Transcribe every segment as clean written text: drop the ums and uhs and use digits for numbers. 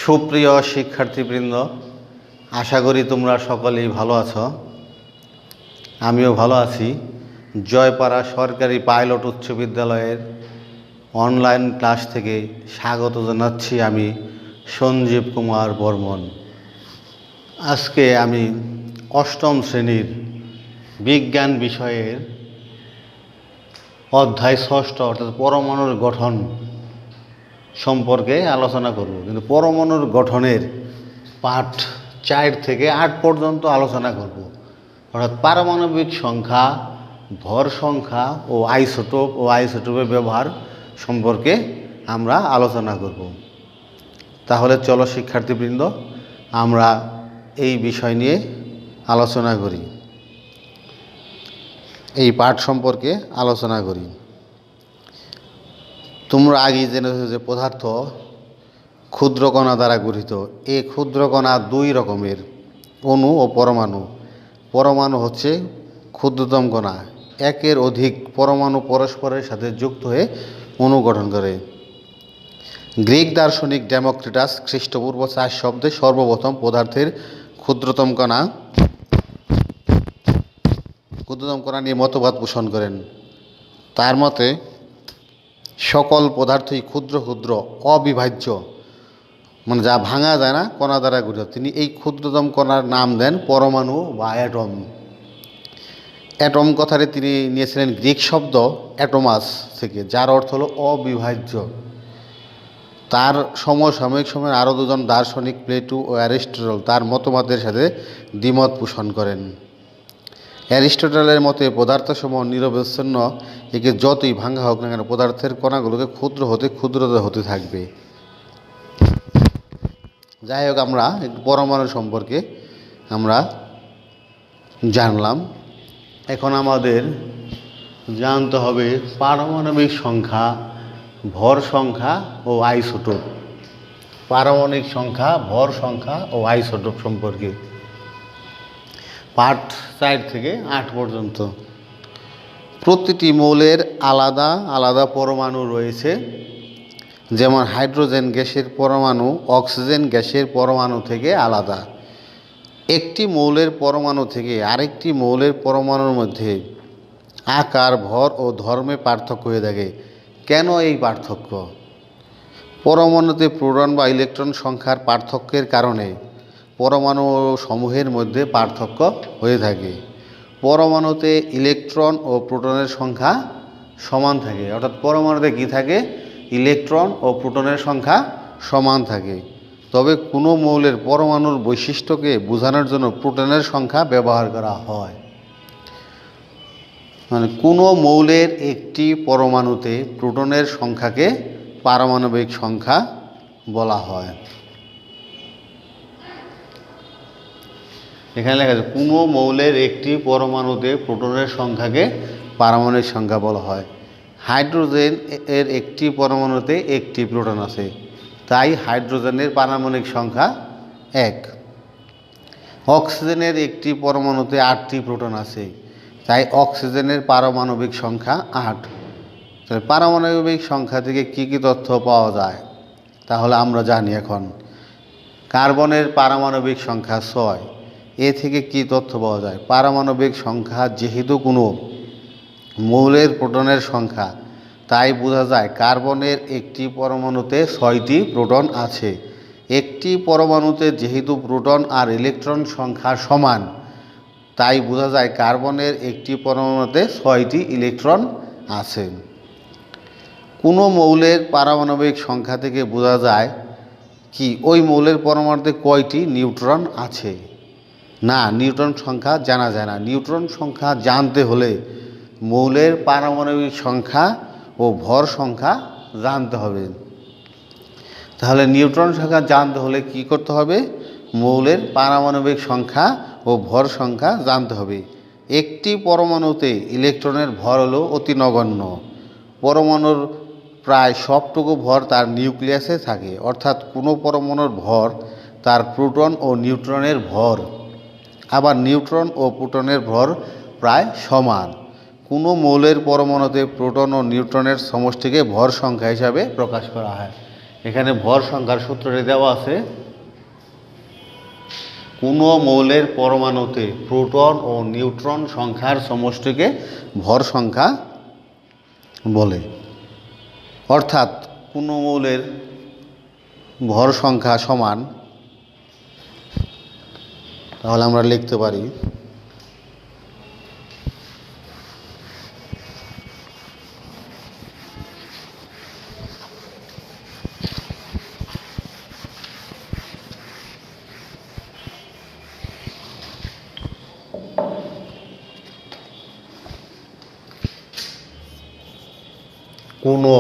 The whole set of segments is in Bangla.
সুপ্রিয় শিক্ষার্থীবৃন্দ, আশা করি তোমরা সকলেই ভালো আছো। আমিও ভালো আছি। জয়পাড়া সরকারি পাইলট উচ্চ বিদ্যালয়ের অনলাইন ক্লাস থেকে স্বাগত জানাচ্ছি আমি সঞ্জীব কুমার বর্মন। আজকে আমি অষ্টম শ্রেণীর বিজ্ঞান বিষয়ের অধ্যায় ৬ অর্থাৎ পরমাণুর গঠন সম্পর্কে আলোচনা করব। কিন্তু পরমাণুর গঠনের পাঠ ৪ থেকে ৮ পর্যন্ত আলোচনা করব। অর্থাৎ পারমাণবিক সংখ্যা, ভর সংখ্যা ও আইসোটোপের ব্যবহার সম্পর্কে আমরা আলোচনা করব। তাহলে চলো শিক্ষার্থীবৃন্দ, আমরা এই বিষয় নিয়ে আলোচনা করি, এই পাঠ সম্পর্কে আলোচনা করি। তোমরা আগেই জেনেছো যে পদার্থ ক্ষুদ্রকণা দ্বারা গঠিত। এই ক্ষুদ্রকণা দুই রকমের, অণু ও পরমাণু। পরমাণু হচ্ছে ক্ষুদ্রতম কণা। একের অধিক পরমাণু পরস্পরের সাথে যুক্ত হয়ে অণু গঠন করে। গ্রিক দার্শনিক ডেমোক্রিটাস খ্রিস্টপূর্ব ৪ শব্দে সর্বপ্রথম পদার্থের ক্ষুদ্রতম কণা নিয়ে মতবাদ পোষণ করেন। তার মতে সকল পদার্থই ক্ষুদ্র ক্ষুদ্র অবিভাজ্য, মানে যা ভাঙা যায় না, কণা দ্বারা গঠিত। তিনি এই ক্ষুদ্রতম কণার নাম দেন পরমাণু বা অ্যাটম। অ্যাটম কথাটি তিনি নিয়েছিলেন গ্রিক শব্দ অ্যাটোমাস থেকে, যার অর্থ হলো অবিভাজ্য। তার সমসাময়িক সময়ে আরও দুজন দার্শনিক, প্লেটো ও অ্যারিস্টটল, তার মতবাদের সাথে দ্বিমত পোষণ করেন। অ্যারিস্টটলের মতে পদার্থসমূহ নিরবচ্ছিন্ন, একে যতই ভাঙা হোক না কেন পদার্থের কণাগুলোকে ক্ষুদ্রতর হতে থাকবে। যাই হোক, আমরা পরমাণু সম্পর্কে আমরা জানলাম। এখন আমাদের জানতে হবে পারমাণবিক সংখ্যা, ভর সংখ্যা ও আইসোটোপ। পারমাণবিক সংখ্যা, ভর সংখ্যা ও আইসোটোপ সম্পর্কে পাঠ ৪ থেকে ৮ পর্যন্ত। প্রতিটি মৌলের আলাদা আলাদা পরমাণু রয়েছে। যেমন হাইড্রোজেন গ্যাসের পরমাণু অক্সিজেন গ্যাসের পরমাণু থেকে আলাদা। একটি মৌলের পরমাণু থেকে আরেকটি মৌলের পরমাণুর মধ্যে আকার, ভর ও ধর্মে পার্থক্য হয়ে থাকে। কেন এই পার্থক্য? পরমাণুতে প্রোটন বা ইলেকট্রন সংখ্যার পার্থক্যের কারণে পরমাণু সমূহের মধ্যে পার্থক্য হয়ে থাকে। পরমাণুতে ইলেকট্রন ও প্রোটনের সংখ্যা সমান থাকে। অর্থাৎ পরমাণুতে কী থাকে? ইলেকট্রন ও প্রোটনের সংখ্যা সমান থাকে। তবে কোনো মৌলের পরমাণুর বৈশিষ্ট্যকে বোঝানোর জন্য প্রোটনের সংখ্যা ব্যবহার করা হয়। মানে কোনো মৌলের একটি পরমাণুতে প্রোটনের সংখ্যাকে পারমাণবিক সংখ্যা বলা হয়। এখানে লেখা আছে কোনো মৌলের একটি পরমাণুতে প্রোটনের সংখ্যাকে পারমাণবিক সংখ্যা বলা হয়। হাইড্রোজেন এর একটি পরমাণুতে একটি প্রোটন আছে, তাই হাইড্রোজেনের পারমাণবিক সংখ্যা ১। অক্সিজেনের একটি পরমাণুতে ৮টি প্রোটন আছে, তাই অক্সিজেনের পারমাণবিক সংখ্যা ৮। তাহলে পারমাণবিক সংখ্যা থেকে কী কী তথ্য পাওয়া যায় তাহলে আমরা জানি। এখন কার্বনের পারমাণবিক সংখ্যা ৬। এ থেকে কি তথ্য পাওয়া যায়? পারমাণবিক সংখ্যা যেহেতু কোনো মৌলের প্রোটনের সংখ্যা, তাই বোঝা যায় কার্বনের একটি পরমাণুতে ৬টি প্রোটন আছে। একটি পরমাণুতে যেহেতু প্রোটন আর ইলেকট্রন সংখ্যা সমান, তাই বোঝা যায় কার্বনের একটি পরমাণুতে ৬টি ইলেকট্রন আছে। কোনো মৌলের পারমাণবিক সংখ্যা থেকে বোঝা যায় কি ওই মৌলের পরমাণুতে কয়টি নিউট্রন আছে। না, নিউট্রন সংখ্যা জানা যায় না। নিউট্রন সংখ্যা জানতে হলে মৌলের পারমাণবিক সংখ্যা ও ভর সংখ্যা জানতে হবে। তাহলে নিউট্রন সংখ্যা জানতে হলে কি করতে হবে? মৌলের পারমাণবিক সংখ্যা ও ভর সংখ্যা জানতে হবে। একটি পরমাণুতে ইলেকট্রনের ভর হলো অতি নগণ্য। পরমাণুর প্রায় সবটুকু ভর তার নিউক্লিয়াসে থাকে। অর্থাৎ কোনো পরমাণুর ভর তার প্রোটন ও নিউট্রনের ভর, আবার নিউট্রন ও প্রোটনের ভর প্রায় সমান। কোনো মৌলের পরমাণুতে প্রোটন ও নিউট্রনের সমষ্টিকে ভর সংখ্যা হিসাবে প্রকাশ করা হয়। এখানে ভর সংখ্যার সূত্রটি দেওয়া আছে, কোনো মৌলের পরমাণুতে প্রোটন ও নিউট্রন সংখ্যার সমষ্টিকে ভর সংখ্যা বলে। অর্থাৎ কোনো মৌলের ভর সংখ্যা সমান, তাহলে আমরা লিখতে পারি কোনো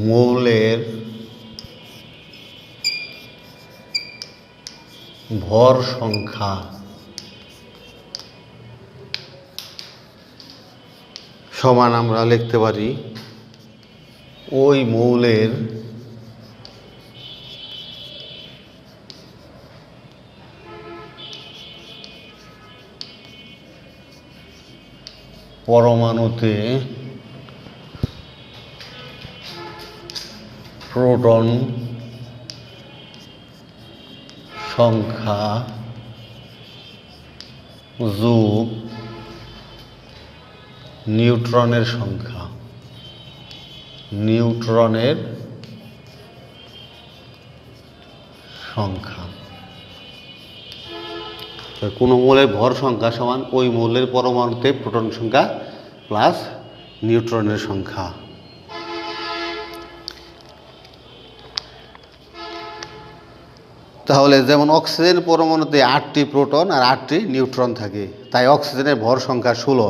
মৌলের ভর সংখ্যা সমান আমরা লিখতে পারি ওই মৌলের পরমাণুতে প্রোটন সংখ্যা যোগ নিউট্রনের সংখ্যা, কোনো মৌলের ভর সংখ্যা সমান ওই মৌলের পরমাণুতে প্রোটন সংখ্যা প্লাস নিউট্রনের সংখ্যা। তাহলে যেমন অক্সিজেন পরমাণুতে 8টি প্রোটন আর 8টি নিউট্রন থাকে, তাই অক্সিজেনের ভর সংখ্যা 16।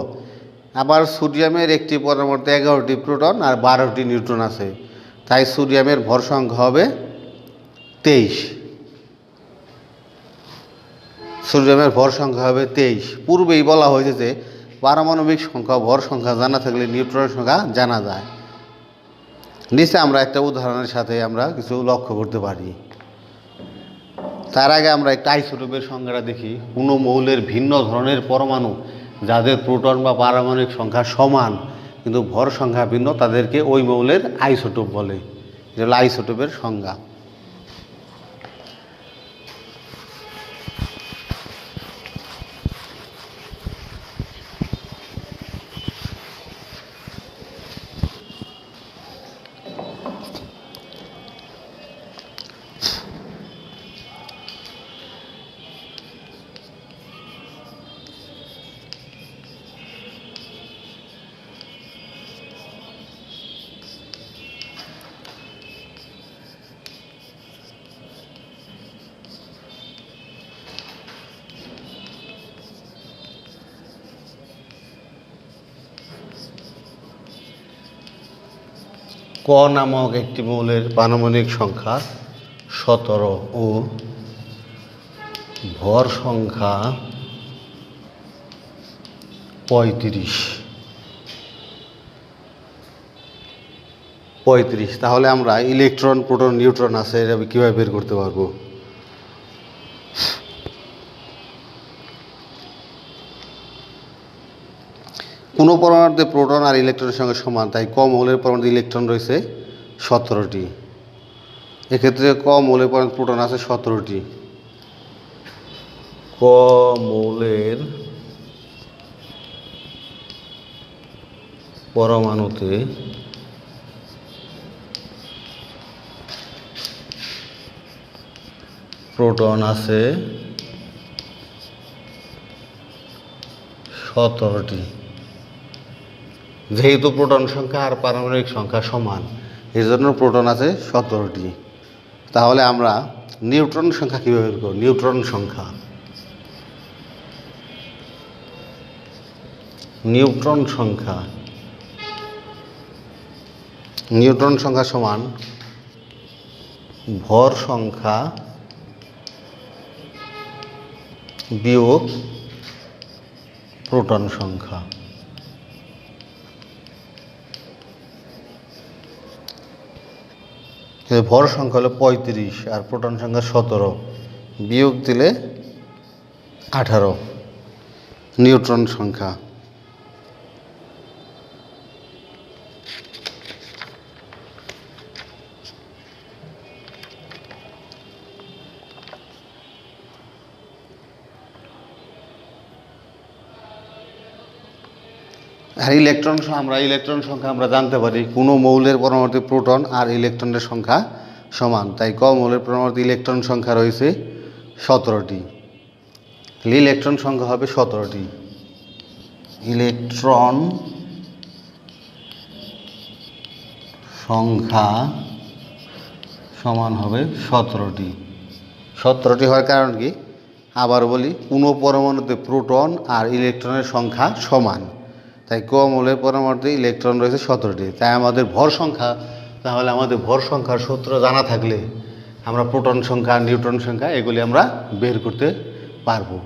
আবার সোডিয়ামের একটি পরমাণুতে 11টি প্রোটন আর 12টি নিউট্রন আছে, তাই সোডিয়ামের ভর সংখ্যা হবে 23। সোডিয়ামের ভর সংখ্যা হবে 23। পূর্বেই বলা হয়েছে যে পারমাণবিক সংখ্যা ভর সংখ্যা জানা থাকলে নিউট্রনের সংখ্যা জানা যায়। নিচে আমরা একটা উদাহরণের সাথে আমরা কিছু লক্ষ্য করতে পারি। তার আগে আমরা একটা আইসোটোপের সংজ্ঞাটা দেখি। কোনো মৌলের ভিন্ন ধরনের পরমাণু যাদের প্রোটন বা পারমাণবিক সংখ্যা সমান কিন্তু ভর সংখ্যা ভিন্ন, তাদেরকে ওই মৌলের আইসোটোপ বলে। এটা হলো আইসোটোপের সংজ্ঞা। ক নামক একটি মৌলের পারমাণবিক সংখ্যা 17 ও ভর সংখ্যা 35। তাহলে আমরা ইলেকট্রন, প্রোটন, নিউট্রন আছে, এটা কীভাবে বের করতে পারবো? কোনো পরমাণুতে প্রোটন আর ইলেকট্রনের সঙ্গে সমান, তাই ক মৌলের পরমাণুতে ইলেকট্রন রয়েছে 17টি। এক্ষেত্রে ক মৌলের পরমাণুতে প্রোটন আছে 17টি। ক মৌলের পরমাণুতে প্রোটন আছে 17টি। যেহেতু প্রোটন সংখ্যা আর পারমাণবিক সংখ্যা সমান, এই জন্য প্রোটন আছে 17টি। তাহলে আমরা নিউট্রন সংখ্যা কীভাবে বের করব? নিউট্রন সংখ্যা সমান ভর সংখ্যা বিয়োগ প্রোটন সংখ্যা। ভর সংখ্যা হলো 35 আর প্রোটন সংখ্যা 17, বিয়োগ দিলে 18 নিউট্রন সংখ্যা। আর আমরা ইলেকট্রন সংখ্যা আমরা জানতে পারি কোনো মৌলের পরমাণুতে প্রোটন আর ইলেকট্রনের সংখ্যা সমান, তাই ক মৌলের পরমাণুতে ইলেকট্রন সংখ্যা রয়েছে 17টি। ইলেকট্রন সংখ্যা হবে 17টি। ইলেকট্রন সংখ্যা সমান হবে 17টি। 17টি হওয়ার কারণ কি, আবার বলি, কোনো পরমাণুতে প্রোটন আর ইলেকট্রনের সংখ্যা সমান, তাই ক মৌলের পরমাণুতে ইলেকট্রন রয়েছে 17টি। তাই আমাদের ভর সংখ্যা, তাহলে আমাদের ভর সংখ্যার সূত্র জানা থাকলে আমরা প্রোটন সংখ্যা, নিউট্রন সংখ্যা এগুলি আমরা বের করতে পারবো।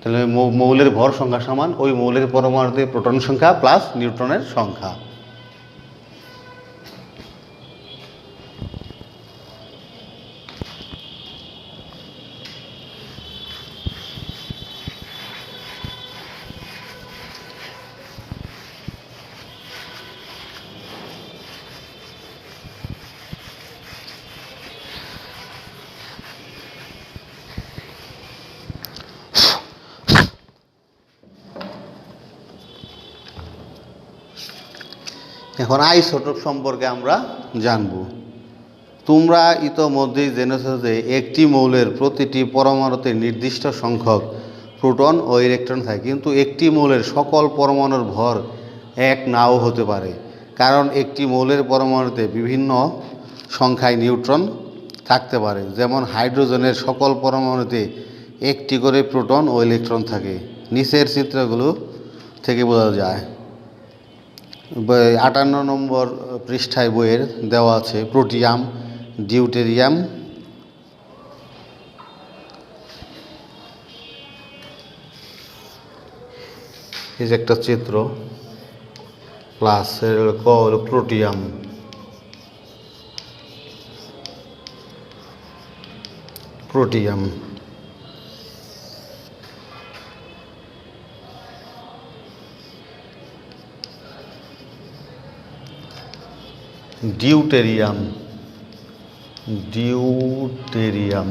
তাহলে মৌলের ভর সংখ্যা সমান ওই মৌলের পরমাণুতে প্রোটন সংখ্যা প্লাস নিউট্রনের সংখ্যা। এখন আইসোটোপ সম্পর্কে আমরা জানব। তোমরা ইতোমধ্যেই জেনেছো যে একটি মৌলের প্রতিটি পরমাণুতে নির্দিষ্ট সংখ্যক প্রোটন ও ইলেকট্রন থাকে, কিন্তু একটি মৌলের সকল পরমাণুর ভর এক নাও হতে পারে, কারণ একটি মৌলের পরমাণুতে বিভিন্ন সংখ্যায় নিউট্রন থাকতে পারে। যেমন হাইড্রোজেনের সকল পরমাণুতে একটি করে প্রোটন ও ইলেকট্রন থাকে। নিচের চিত্রগুলো থেকে বোঝা যায়। 58 নম্বর পৃষ্ঠায় বইয়ের দেওয়া আছে প্রোটিয়াম, ডিউটেরিয়াম, এই যে একটা চিত্র, প্লাস হলো প্রোটিয়াম, প্রোটিয়াম ডিউটেরিয়াম, ডিউটেরিয়াম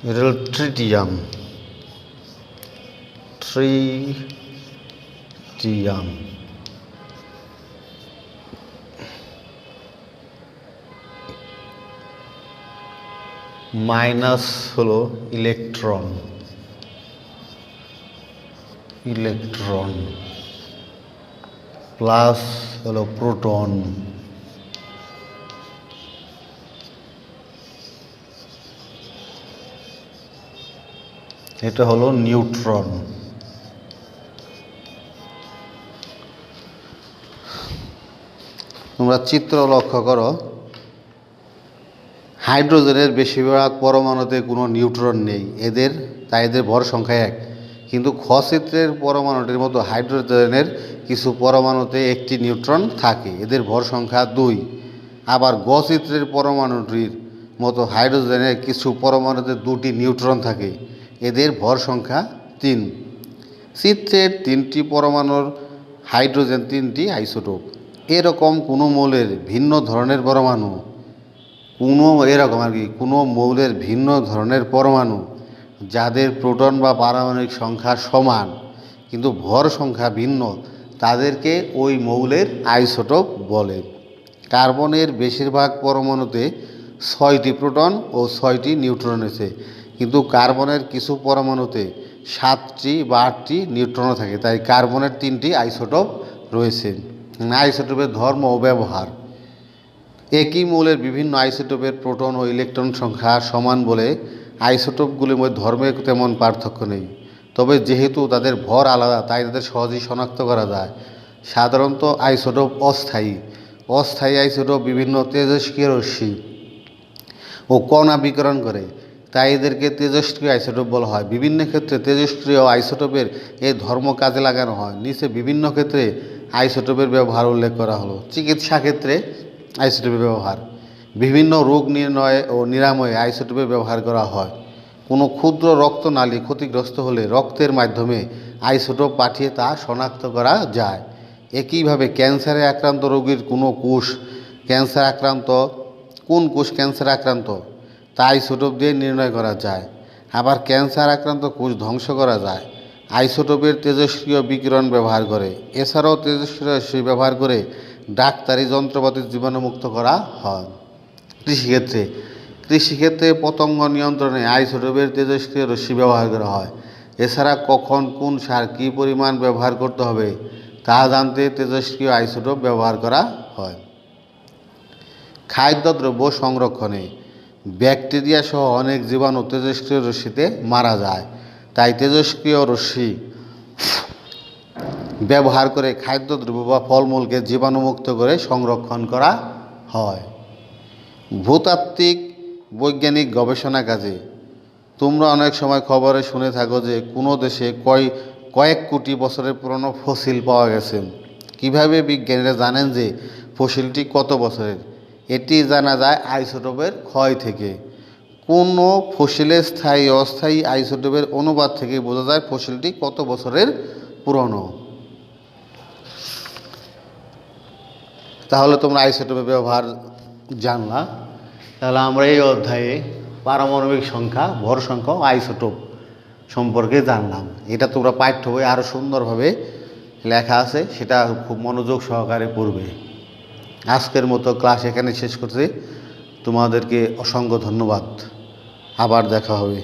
এটা হলো ট্রিটিয়াম, ট্রিটিয়াম মাইনাস হলো ইলেকট্রন, ইলেকট্রন প্লাস হলো প্রোটন, এটা হলো নিউট্রন। তোমরা চিত্র লক্ষ্য করো, হাইড্রোজেনের বেশিরভাগ পরমাণুতে কোনো নিউট্রন নেই, তাই এদের ভর সংখ্যা 1, কিন্তু খ চিত্রের পরমাণুটির মতো হাইড্রোজেনের কিছু পরমাণুতে একটি নিউট্রন থাকে, এদের ভর সংখ্যা 2। আবার গ চিত্রের পরমাণুটির মতো হাইড্রোজেনের কিছু পরমাণুতে 2টি নিউট্রন থাকে, এদের ভর সংখ্যা 3। চিত্রের 3টি পরমাণুর হাইড্রোজেন 3টি আইসোটোপ। এরকম কোনো মৌলের ভিন্ন ধরনের পরমাণু, কোনো মৌলের ভিন্ন ধরনের পরমাণু যাদের প্রোটন বা পারমাণবিক সংখ্যা সমান কিন্তু ভর সংখ্যা ভিন্ন, তাদেরকে ওই মৌলের আইসোটোপ বলে। কার্বনের বেশিরভাগ পরমাণুতে 6টি প্রোটন ও 6টি নিউট্রন আছে, কিন্তু কার্বনের কিছু পরমাণুতে 7টি বা 8টি নিউট্রনও থাকে, তাই কার্বনের 3টি আইসোটোপ রয়েছে। আইসোটোপের ধর্ম ও ব্যবহার। একই মৌলের বিভিন্ন আইসোটোপের প্রোটন ও ইলেকট্রন সংখ্যা সমান বলে আইসোটোপগুলির মধ্যে ধর্মে তেমন পার্থক্য নেই, তবে যেহেতু তাদের ভর আলাদা তাই তাদের সহজেই শনাক্ত করা যায়। সাধারণত আইসোটোপ অস্থায়ী। অস্থায়ী আইসোটোপ বিভিন্ন তেজস্ক্রিয় রশ্মি ও কণা বিকিরণ করে, তাই এদেরকে তেজস্ক্রিয় আইসোটোপ বলা হয়। বিভিন্ন ক্ষেত্রে তেজস্ক্রিয় আইসোটোপের এই ধর্ম কাজে লাগানো হয়। নিচে বিভিন্ন ক্ষেত্রে আইসোটোপের ব্যবহার উল্লেখ করা হলো। চিকিৎসা ক্ষেত্রে আইসোটোপের ব্যবহার। বিভিন্ন রোগ নির্ণয় ও নিরাময়ে আইসোটোপের ব্যবহার করা হয়। কোনো ক্ষুদ্র রক্তনালী ক্ষতিগ্রস্ত হলে রক্তের মাধ্যমে আইসোটোপ পাঠিয়ে তা শনাক্ত করা যায়। একইভাবে ক্যান্সারে আক্রান্ত রোগীর কোন কোষ ক্যান্সারে আক্রান্ত তা আইসোটোপ দিয়ে নির্ণয় করা যায়। আবার ক্যান্সার আক্রান্ত কোষ ধ্বংস করা যায় আইসোটোপের তেজস্ক্রিয় বিকিরণ ব্যবহার করে। এছাড়াও তেজস্ক্রিয় রশ্মি ব্যবহার করে ডাক্তারি যন্ত্রপাতি জীবাণুমুক্ত করা হয়। কৃষিক্ষেত্রে পতঙ্গ নিয়ন্ত্রণে আইসোটোপের তেজস্ক্রিয় রশ্মি ব্যবহার করা হয়। এছাড়া কখন কোন সার কী পরিমাণ ব্যবহার করতে হবে তা জানতে তেজস্ক্রিয় আইসোটোপ ব্যবহার করা হয়। খাদ্যদ্রব্য সংরক্ষণে ব্যাকটেরিয়া সহ অনেক জীবাণু তেজস্ক্রিয় রশ্মিতে মারা যায়, তাই তেজস্ক্রিয় রশ্মি ব্যবহার করে খাদ্যদ্রব্য বা ফলমূলকে জীবাণুমুক্ত করে সংরক্ষণ করা হয়। ভূতাত্ত্বিক বৈজ্ঞানিক গবেষণা কাজে তোমরা অনেক সময় খবরে শুনে থাকো যে কোনো দেশে কয়েক কোটি বছরের পুরনো ফসিল পাওয়া গেছে। কিভাবে বিজ্ঞানীরা জানেন যে ফসিলটি কত বছরের? এটি জানা যায় আইসোটোপের ক্ষয় থেকে। কোনো ফসিলের স্থায়ী অস্থায়ী আইসোটোপের অনুপাত থেকে বোঝা যায় ফসিলটি কত বছরের পুরনো। তাহলে তোমরা আইসোটোপের ব্যবহার জানলা। তাহলে আমরা এই অধ্যায়ে পারমাণবিক সংখ্যা, ভর সংখ্যা ও আইসোটোপ সম্পর্কে জানলাম। এটা তোমরা পাঠ্য বই আরও সুন্দরভাবে লেখা আছে, সেটা খুব মনোযোগ সহকারে পড়বে। আজকের মতো ক্লাস এখানে শেষ করছি। তোমাদেরকে অসংখ্য ধন্যবাদ। আবার দেখা হবে।